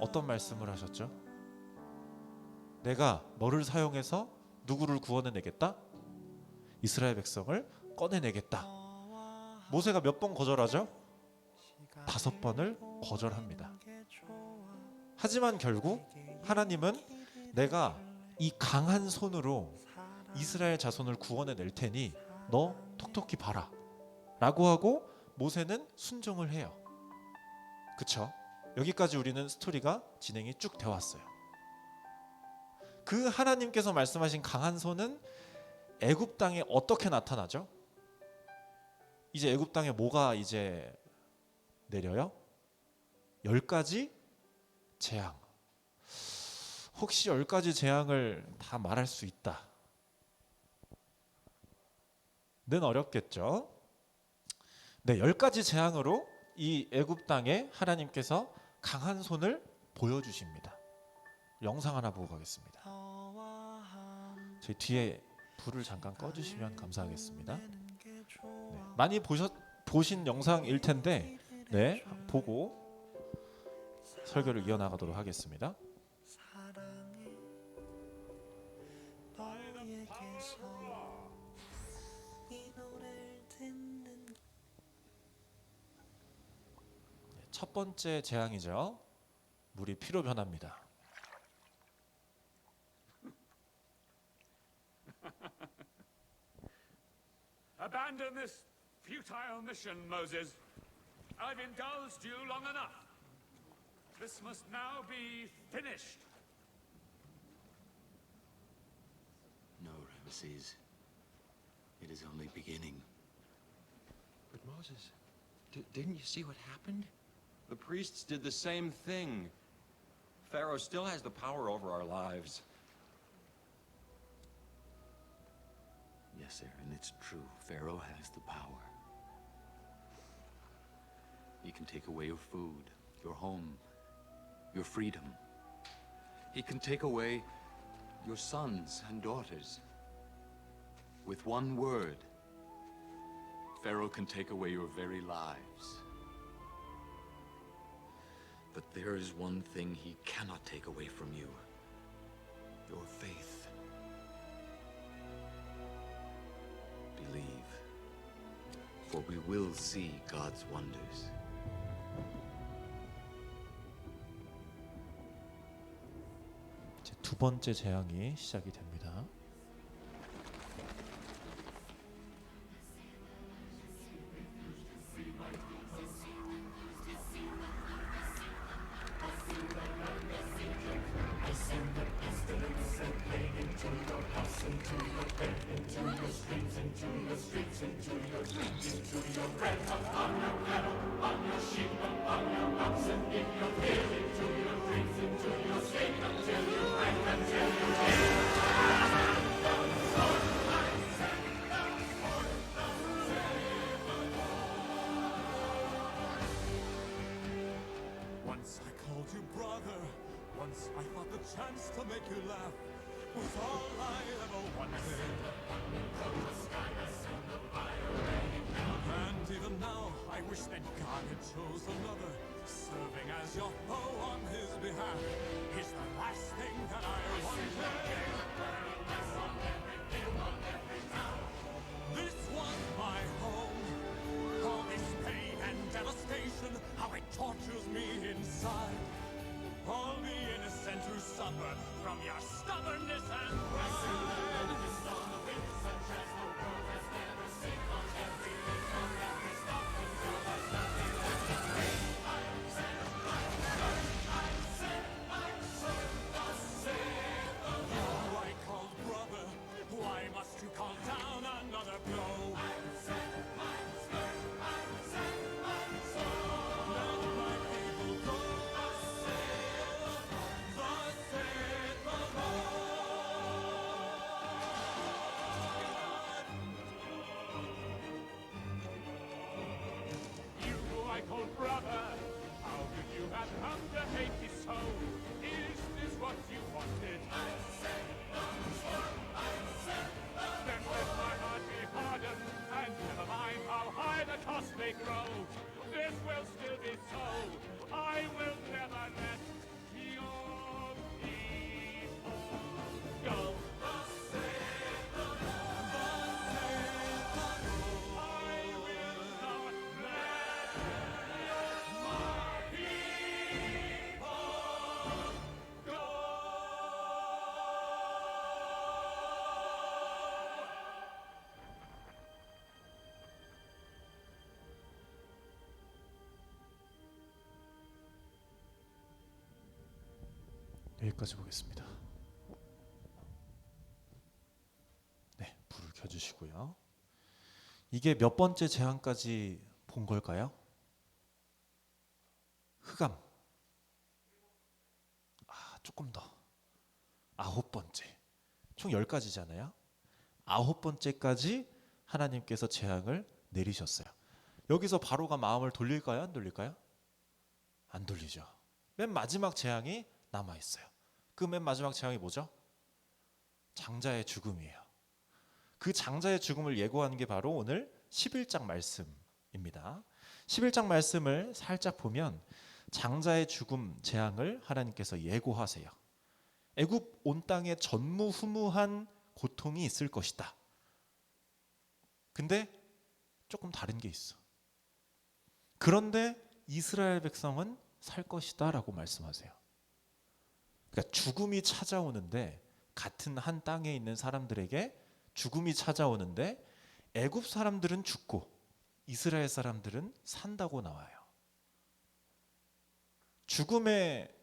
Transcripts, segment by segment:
어떤 말씀을 하셨죠? 내가 너를 사용해서 누구를 구원해내겠다? 이스라엘 백성을 꺼내내겠다. 모세가 몇 번 거절하죠? 5번을 거절합니다. 하지만 결국 하나님은 내가 이 강한 손으로 이스라엘 자손을 구원해낼 테니 너 톡톡히 봐라 라고 하고 모세는 순종을 해요. 그쵸? 여기까지 우리는 스토리가 진행이 쭉 되어 왔어요. 그 하나님께서 말씀하신 강한 손은 애굽 땅에 어떻게 나타나죠? 이제 애굽 땅에 뭐가 이제 내려요? 10가지 재앙. 혹시 10가지 재앙을 다 말할 수 있다? 는 어렵겠죠. 네, 10가지 재앙으로 이 애굽 땅에 하나님께서 강한 손을 보여주십니다. 영상 하나 보고 가겠습니다. 제 뒤에 불을 잠깐 꺼주시면 감사하겠습니다. 네, 많이 보신 영상일 텐데 네, 보고 설교를 이어나가도록 하겠습니다. 첫 번째 재앙이죠. 물이 피로 변합니다. Abandon this futile mission, Moses. I've indulged you long enough. This must now be finished. No, Ramesses. It is only beginning. But Moses, didn't you see what happened? The priests did the same thing. Pharaoh still has the power over our lives. Yes, Aaron, it's true. Pharaoh has the power. He can take away your food, your home, your freedom. He can take away your sons and daughters. With one word, Pharaoh can take away your very lives. But there is one thing he cannot take away from you. Your faith. Believe, for we will see God's wonders. 이제 두 번째 재앙이 시작이 됩니다. Once I called you brother. Once I thought the chance to make you laugh was all I ever wanted. And even now, I wish that God had chose another. Serving as your foe on his behalf is the last thing that I wanted. This was my home. All this pain and devastation, how it tortures me inside. All the innocent who suffer from your stubbornness and pride. Who I called brother, why must you call down another blow? Let my people go. Thus saith the Lord. You who I called brother, how could you have come to hate me so? Is this what you wanted? Then let my heart be hardened, and never mind how high the cost may grow. This will still be so. I will never let 여기까지 보겠습니다. 네, 불을 켜주시고요. 이게 몇 번째 재앙까지 본 걸까요? 흑암. 조금 더. 9번째. 총 10가지잖아요. 9번째까지 하나님께서 재앙을 내리셨어요. 여기서 바로가 마음을 돌릴까요? 안 돌릴까요? 안 돌리죠. 맨 마지막 재앙이 남아 있어요. 그 맨 마지막 재앙이 뭐죠? 장자의 죽음이에요. 그 장자의 죽음을 예고하는 게 바로 오늘 11장 말씀입니다. 11장 말씀을 살짝 보면 장자의 죽음 재앙을 하나님께서 예고하세요. 애굽 온 땅에 전무후무한 고통이 있을 것이다. 근데 조금 다른 게 있어. 그런데 이스라엘 백성은 살 것이다 라고 말씀하세요. 그러니까 죽음이 찾아오는데, 같은 한 땅에 있는 사람들에게 죽음이 찾아오는데 애굽 사람들은 죽고 이스라엘 사람들은 산다고 나와요. 죽음에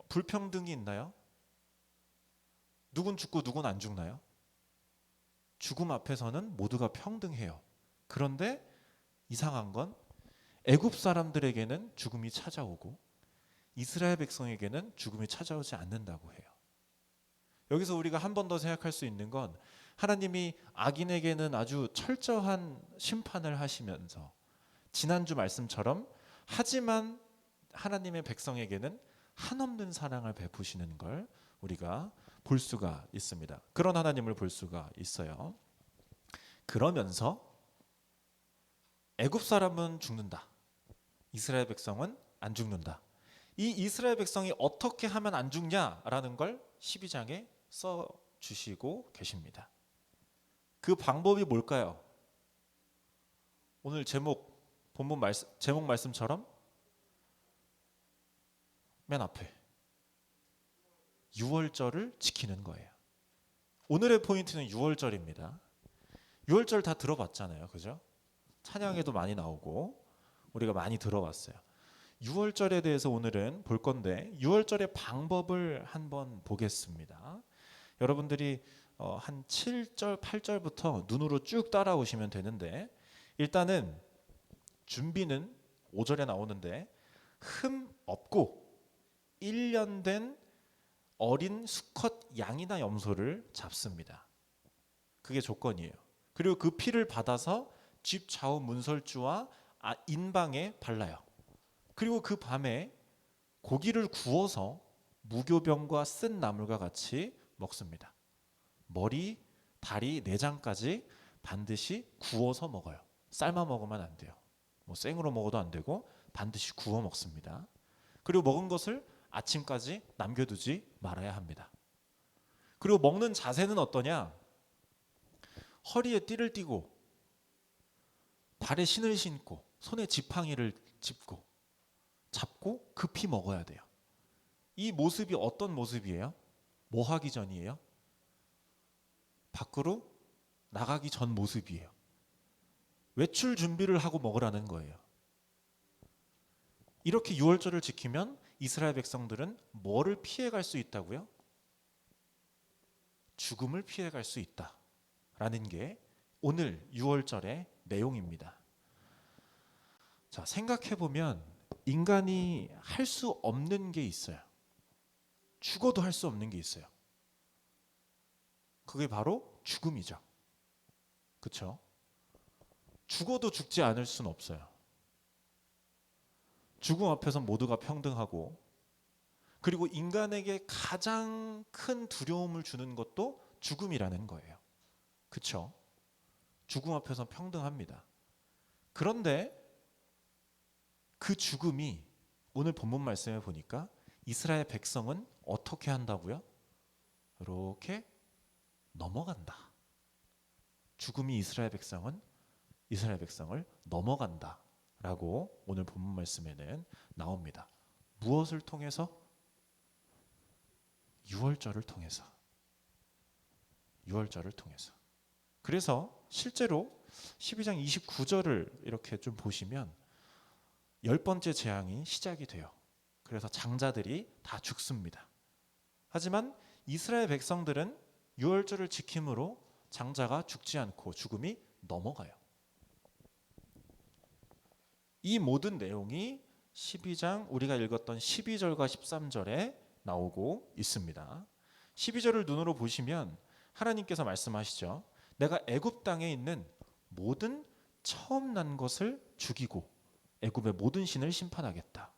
불평등이 있나요? 누군 죽고 누군 안 죽나요? 죽음 앞에서는 모두가 평등해요. 그런데 이상한 건 애굽 사람들에게는 죽음이 찾아오고 이스라엘 백성에게는 죽음이 찾아오지 않는다고 해요. 여기서 우리가 한 번 더 생각할 수 있는 건 하나님이 악인에게는 아주 철저한 심판을 하시면서 지난주 말씀처럼 하지만 하나님의 백성에게는 한없는 사랑을 베푸시는 걸 우리가 볼 수가 있습니다. 그런 하나님을 볼 수가 있어요. 그러면서 애굽 사람은 죽는다. 이스라엘 백성은 안 죽는다. 이 이스라엘 백성이 어떻게 하면 안 죽냐라는 걸 12장에 써 주시고 계십니다. 그 방법이 뭘까요? 오늘 본문 말씀, 제목 말씀처럼 맨 앞에 유월절을 지키는 거예요. 오늘의 포인트는 유월절입니다. 유월절 다 들어봤잖아요. 그죠? 찬양에도 많이 나오고 우리가 많이 들어봤어요. 유월절에 대해서 오늘은 볼 건데 유월절의 방법을 한번 보겠습니다. 여러분들이 한 7절, 8절부터 눈으로 쭉 따라오시면 되는데 일단은 준비는 5절에 나오는데 흠 없고 1년 된 어린 수컷 양이나 염소를 잡습니다. 그게 조건이에요. 그리고 그 피를 받아서 집 좌우 문설주와 인방에 발라요. 그리고 그 밤에 고기를 구워서 무교병과 쓴 나물과 같이 먹습니다. 머리, 다리, 내장까지 반드시 구워서 먹어요. 삶아 먹으면 안 돼요. 뭐 생으로 먹어도 안 되고 반드시 구워 먹습니다. 그리고 먹은 것을 아침까지 남겨두지 말아야 합니다. 그리고 먹는 자세는 어떠냐? 허리에 띠를 띠고 발에 신을 신고 손에 지팡이를 잡고 급히 먹어야 돼요. 이 모습이 어떤 모습이에요? 뭐 하기 전이에요? 밖으로 나가기 전 모습이에요. 외출 준비를 하고 먹으라는 거예요. 이렇게 유월절을 지키면 이스라엘 백성들은 뭐를 피해갈 수 있다고요? 죽음을 피해갈 수 있다라는 게 오늘 유월절의 내용입니다. 자, 생각해보면 인간이 할 수 없는 게 있어요. 죽어도 할 수 없는 게 있어요. 그게 바로 죽음이죠. 그렇죠? 죽어도 죽지 않을 수는 없어요. 죽음 앞에서 모두가 평등하고 그리고 인간에게 가장 큰 두려움을 주는 것도 죽음이라는 거예요. 그렇죠? 죽음 앞에서 평등합니다. 그런데 그 죽음이 오늘 본문 말씀에 보니까 이스라엘 백성은 어떻게 한다고요? 이렇게 넘어간다. 죽음이 이스라엘 백성을 넘어간다라고 오늘 본문 말씀에는 나옵니다. 무엇을 통해서? 유월절을 통해서. 그래서 실제로 12장 29절을 이렇게 좀 보시면 10번째 재앙이 시작이 돼요. 그래서 장자들이 다 죽습니다. 하지만 이스라엘 백성들은 유월절을 지킴으로 장자가 죽지 않고 죽음이 넘어가요. 이 모든 내용이 12장 우리가 읽었던 12절과 13절에 나오고 있습니다. 12절을 눈으로 보시면 하나님께서 말씀하시죠. 내가 애굽 땅에 있는 모든 처음 난 것을 죽이고 애굽의 모든 신을 심판하겠다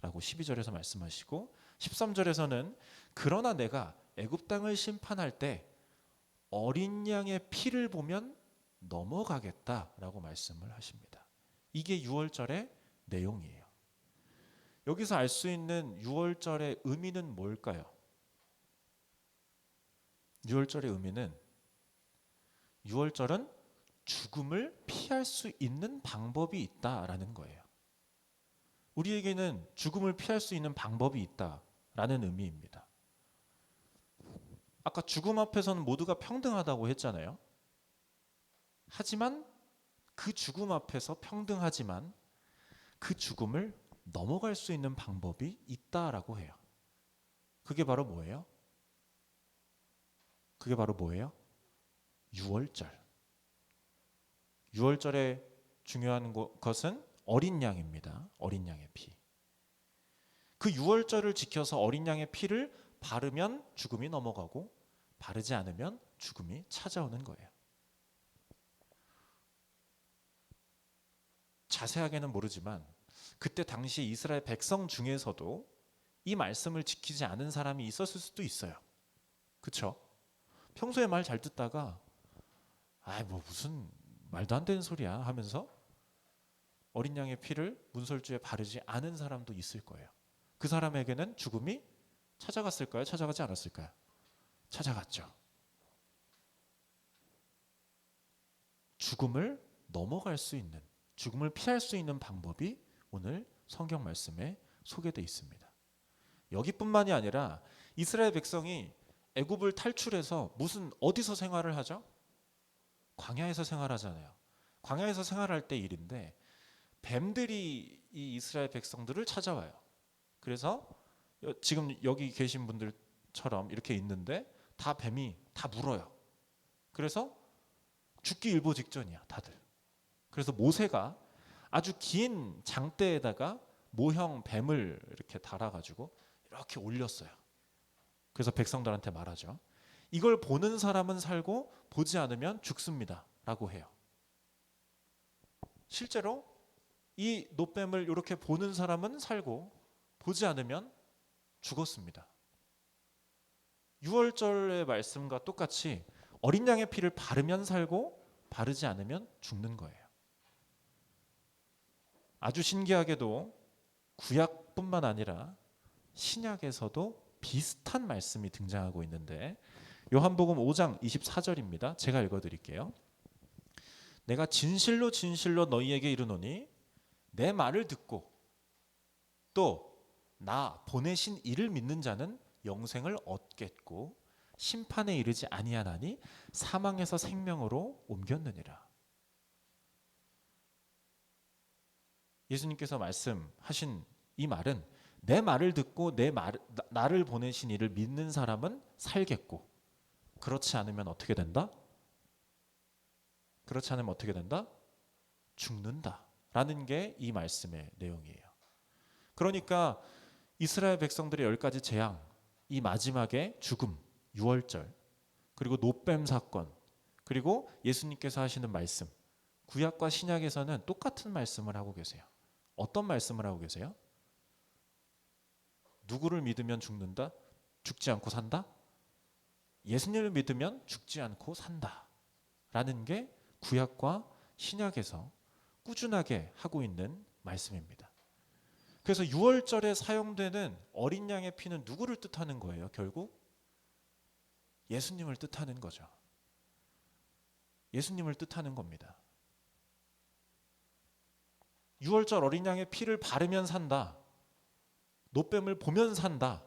라고 12절에서 말씀하시고, 13절에서는 그러나 내가 애굽 땅을 심판할 때 어린 양의 피를 보면 넘어가겠다라고 말씀을 하십니다. 이게 유월절의 내용이에요. 여기서 알 수 있는 유월절의 의미는 뭘까요? 유월절의 의미는, 유월절은 죽음을 피할 수 있는 방법이 있다라는 거예요. 우리에게는 죽음을 피할 수 있는 방법이 있다라는 의미입니다. 아까 죽음 앞에서는 모두가 평등하다고 했잖아요. 하지만 그 죽음 앞에서 평등하지만 그 죽음을 넘어갈 수 있는 방법이 있다라고 해요. 그게 바로 뭐예요? 그게 바로 뭐예요? 유월절. 유월절의 중요한 것은 어린 양입니다. 어린 양의 피. 그 유월절을 지켜서 어린 양의 피를 바르면 죽음이 넘어가고 바르지 않으면 죽음이 찾아오는 거예요. 자세하게는 모르지만 그때 당시 이스라엘 백성 중에서도 이 말씀을 지키지 않은 사람이 있었을 수도 있어요. 그렇죠? 평소에 말 잘 듣다가 뭐 무슨 말도 안 되는 소리야 하면서 어린 양의 피를 문설주에 바르지 않은 사람도 있을 거예요. 그 사람에게는 죽음이 찾아갔을까요? 찾아가지 않았을까요? 찾아갔죠. 죽음을 넘어갈 수 있는, 죽음을 피할 수 있는 방법이 오늘 성경 말씀에 소개되어 있습니다. 여기뿐만이 아니라 이스라엘 백성이 애굽을 탈출해서 어디서 생활을 하죠? 광야에서 생활하잖아요. 광야에서 생활할 때 일인데 뱀들이 이 이스라엘 백성들을 찾아와요. 그래서 지금 여기 계신 분들처럼 이렇게 있는데 다 뱀이 다 물어요. 그래서 죽기 일보 직전이야, 다들. 그래서 모세가 아주 긴 장대에다가 모형 뱀을 이렇게 달아가지고 이렇게 올렸어요. 그래서 백성들한테 말하죠. 이걸 보는 사람은 살고 보지 않으면 죽습니다 라고 해요. 실제로 이 노뱀을 이렇게 보는 사람은 살고 보지 않으면 죽었습니다. 유월절의 말씀과 똑같이 어린 양의 피를 바르면 살고 바르지 않으면 죽는 거예요. 아주 신기하게도 구약뿐만 아니라 신약에서도 비슷한 말씀이 등장하고 있는데 요한복음 5장 24절입니다. 제가 읽어드릴게요. 내가 진실로 진실로 너희에게 이르노니 내 말을 듣고 또 나 보내신 이를 믿는 자는 영생을 얻겠고 심판에 이르지 아니하나니 사망에서 생명으로 옮겼느니라. 예수님께서 말씀하신 이 말은 내 말을 듣고 나를 보내신 이를 믿는 사람은 살겠고 그렇지 않으면 어떻게 된다? 그렇지 않으면 어떻게 된다? 죽는다 라는 게 이 말씀의 내용이에요. 그러니까 이스라엘 백성들의 10가지 재앙, 이 마지막에 죽음, 유월절, 그리고 노뱀 사건, 그리고 예수님께서 하시는 말씀, 구약과 신약에서는 똑같은 말씀을 하고 계세요. 어떤 말씀을 하고 계세요? 누구를 믿으면 죽는다? 죽지 않고 산다? 예수님을 믿으면 죽지 않고 산다 라는 게 구약과 신약에서 꾸준하게 하고 있는 말씀입니다. 그래서 유월절에 사용되는 어린 양의 피는 누구를 뜻하는 거예요? 결국 예수님을 뜻하는 거죠. 예수님을 뜻하는 겁니다. 유월절 어린 양의 피를 바르면 산다. 노뱀을 보면 산다.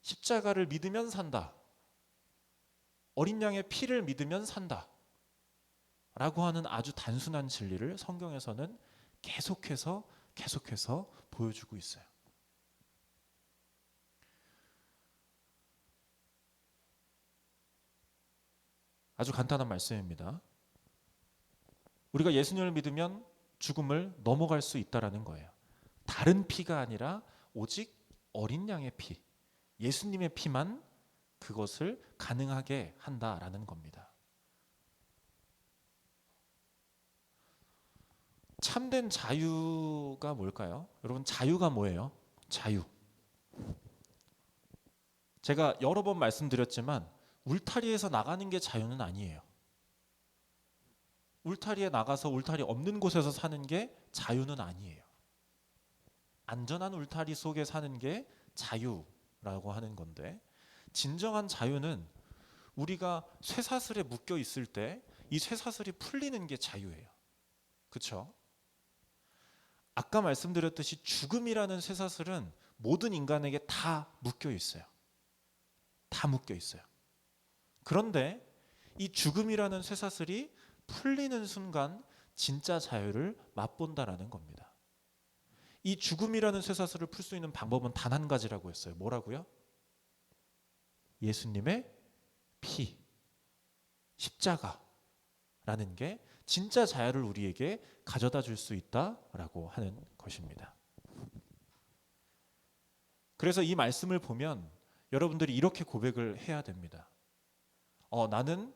십자가를 믿으면 산다. 어린 양의 피를 믿으면 산다. 라고 하는 아주 단순한 진리를 성경에서는 계속해서 보여주고 있어요. 아주 간단한 말씀입니다. 우리가 예수님을 믿으면 죽음을 넘어갈 수 있다라는 거예요. 다른 피가 아니라 오직 어린 양의 피, 예수님의 피만 그것을 가능하게 한다라는 겁니다. 참된 자유가 뭘까요? 여러분, 자유가 뭐예요? 자유. 제가 여러 번 말씀드렸지만 울타리에서 나가는 게 자유는 아니에요. 울타리에 나가서 울타리 없는 곳에서 사는 게 자유는 아니에요. 안전한 울타리 속에 사는 게 자유라고 하는 건데, 진정한 자유는 우리가 쇠사슬에 묶여 있을 때 이 쇠사슬이 풀리는 게 자유예요. 그렇죠? 아까 말씀드렸듯이 죽음이라는 쇠사슬은 모든 인간에게 다 묶여 있어요. 다 묶여 있어요. 그런데 이 죽음이라는 쇠사슬이 풀리는 순간 진짜 자유를 맛본다라는 겁니다. 이 죽음이라는 쇠사슬을 풀 수 있는 방법은 단 한 가지라고 했어요. 뭐라고요? 예수님의 피, 십자가라는 게 진짜 자유를 우리에게 가져다 줄 수 있다라고 하는 것입니다. 그래서 이 말씀을 보면 여러분들이 이렇게 고백을 해야 됩니다. 나는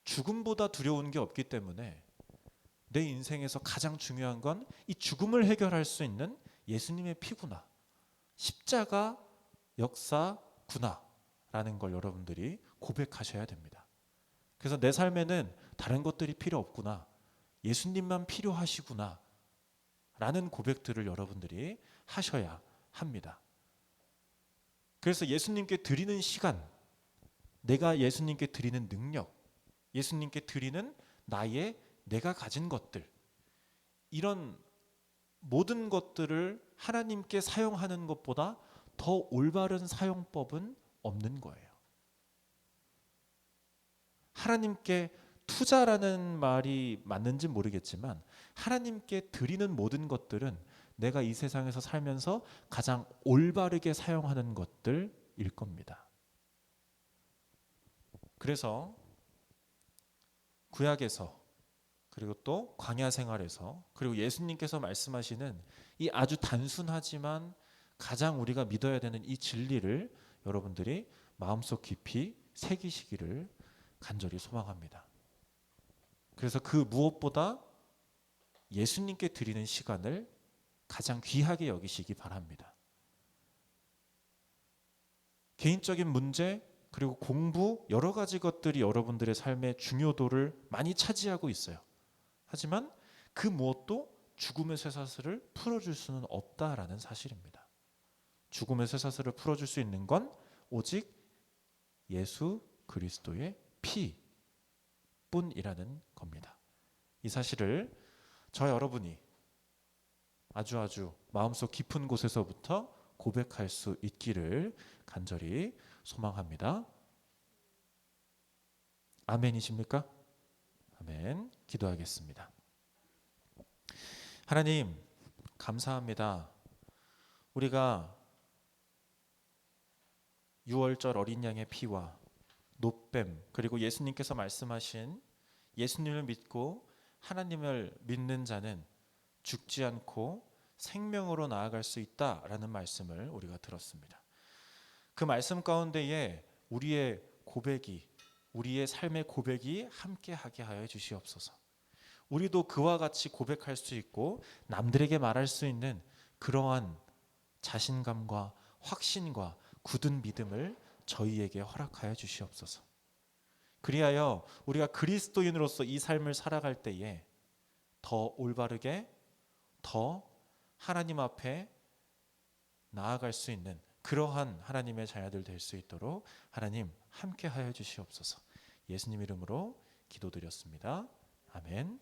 죽음보다 두려운 게 없기 때문에 내 인생에서 가장 중요한 건 이 죽음을 해결할 수 있는 예수님의 피구나, 십자가 역사구나 라는 걸 여러분들이 고백하셔야 됩니다. 그래서 내 삶에는 다른 것들이 필요 없구나, 예수님만 필요하시구나 라는 고백들을 여러분들이 하셔야 합니다. 그래서 예수님께 드리는 시간, 내가 예수님께 드리는 능력, 예수님께 드리는 내가 가진 것들, 이런 모든 것들을 하나님께 사용하는 것보다 더 올바른 사용법은 없는 거예요. 하나님께 투자라는 말이 맞는지 모르겠지만 하나님께 드리는 모든 것들은 내가 이 세상에서 살면서 가장 올바르게 사용하는 것들일 겁니다. 그래서 구약에서, 그리고 또 광야 생활에서, 그리고 예수님께서 말씀하시는 이 아주 단순하지만 가장 우리가 믿어야 되는 이 진리를 여러분들이 마음속 깊이 새기시기를 간절히 소망합니다. 그래서 그 무엇보다 예수님께 드리는 시간을 가장 귀하게 여기시기 바랍니다. 개인적인 문제, 그리고 공부, 여러 가지 것들이 여러분들의 삶의 중요도를 많이 차지하고 있어요. 하지만 그 무엇도 죽음의 쇠사슬을 풀어줄 수는 없다라는 사실입니다. 죽음의 쇠사슬을 풀어줄 수 있는 건 오직 예수 그리스도의 피뿐이라는 겁니다. 이 사실을 저 여러분이 아주 마음속 깊은 곳에서부터 고백할 수 있기를 간절히 소망합니다. 아멘이십니까? 아멘. 기도하겠습니다. 하나님, 감사합니다. 우리가 유월절 어린 양의 피와 노뱀, 그리고 예수님께서 말씀하신 예수님을 믿고 하나님을 믿는 자는 죽지 않고 생명으로 나아갈 수 있다라는 말씀을 우리가 들었습니다. 그 말씀 가운데에 우리의 고백이, 우리의 삶의 고백이 함께하게 하여 주시옵소서. 우리도 그와 같이 고백할 수 있고 남들에게 말할 수 있는 그러한 자신감과 확신과 굳은 믿음을 저희에게 허락하여 주시옵소서. 그리하여 우리가 그리스도인으로서 이 삶을 살아갈 때에 더 올바르게, 더 하나님 앞에 나아갈 수 있는 그러한 하나님의 자녀들 될 수 있도록 하나님 함께 하여 주시옵소서. 예수님 이름으로 기도드렸습니다. 아멘.